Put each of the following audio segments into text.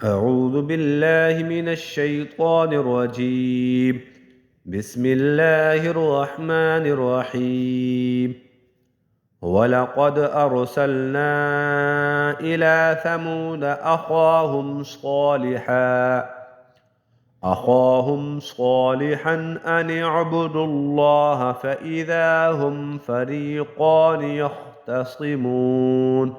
أعوذ بالله من الشيطان الرجيم. بسم الله الرحمن الرحيم. ولقد أرسلنا إلى ثمود أخاهم صالحا أن اعبدوا الله فإذا هم فريقان يختصمون.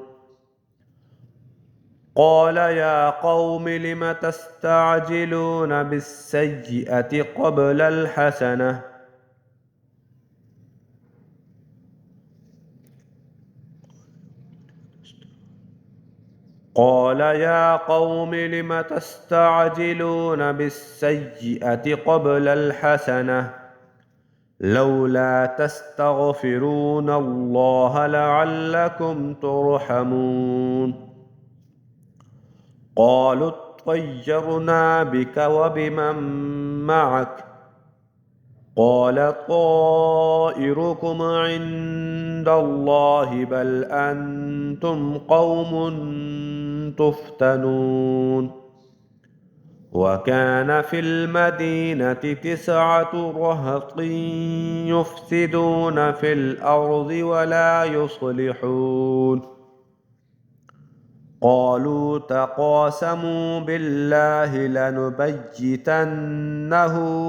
قال يا قوم لم تستعجلون بالسيئة قبل الحسنة قال يا قوم لم تستعجلون بالسيئة قبل الحسنة لولا تستغفرون الله لعلكم ترحمون. قالوا اطيرنا بك وبمن معك قال طائركم عند الله بل أنتم قوم تفتنون. وكان في المدينة 9 رهط يفسدون في الأرض ولا يصلحون. قالوا تقاسموا بالله لنبيتنه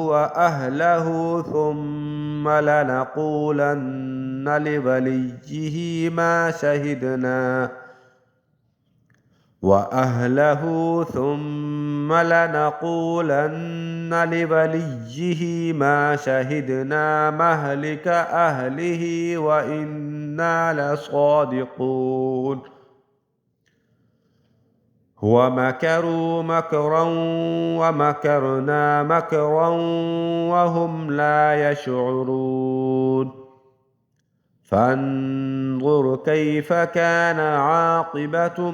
وأهله ثم لنقولن لوليه ما شهدنا مهلك أهله وإنا لصادقون. ومكروا مكرا ومكرنا مكرا وهم لا يشعرون. فانظر كيف كان عاقبة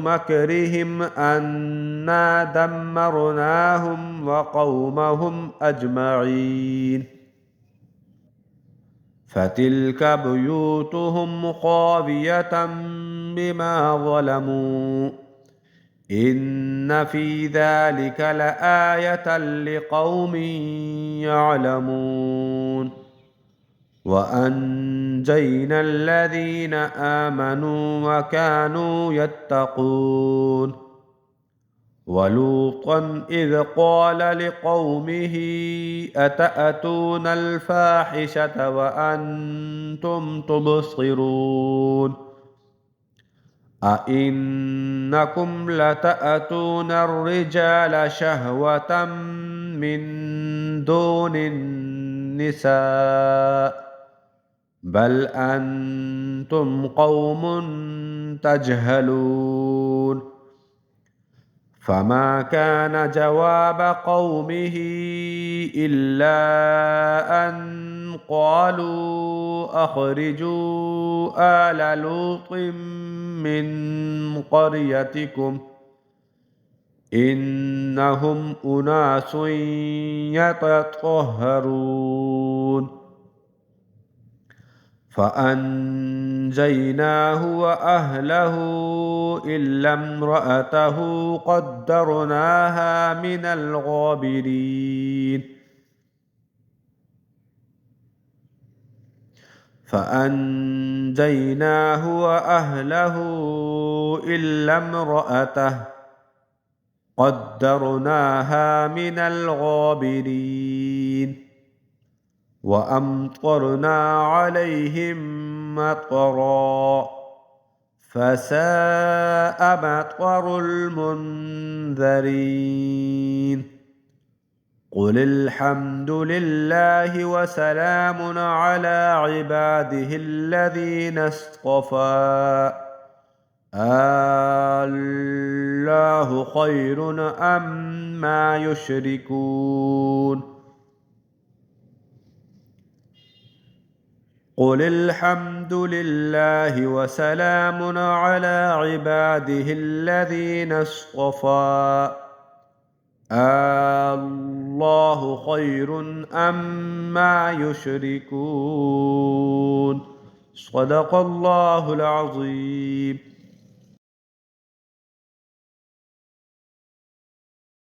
مكرهم أنا دمرناهم وقومهم أجمعين. فتلك بيوتهم خاوية بما ظلموا إن في ذلك لآية لقوم يعلمون. وأنجينا الذين آمنوا وكانوا يتقون. ولوطا إذ قال لقومه أتأتون الفاحشة وأنتم تبصرون أئنكم لتأتون الرجال شهوة من دون النساء بل أنتم قوم تجهلون. فما كان جواب قومه إلا أن قالوا أخرجوا آل لوط من قريتكم إنهم أناس يتطهرون. فأنجيناه وأهله إلا امرأته قدرناها من الغابرين. فأنجيناه وأهله إلا امرأته قدرناها من الغابرين. وأمطرنا عليهم مطرا فساء مطر المنذرين. قل الحمد لله وسلام على عباده الذين اصطفى الله خير أما يشركون. قل الحمد لله وسلام على عباده الذين اصطفى الله خير أما يشركون. صدق الله العظيم.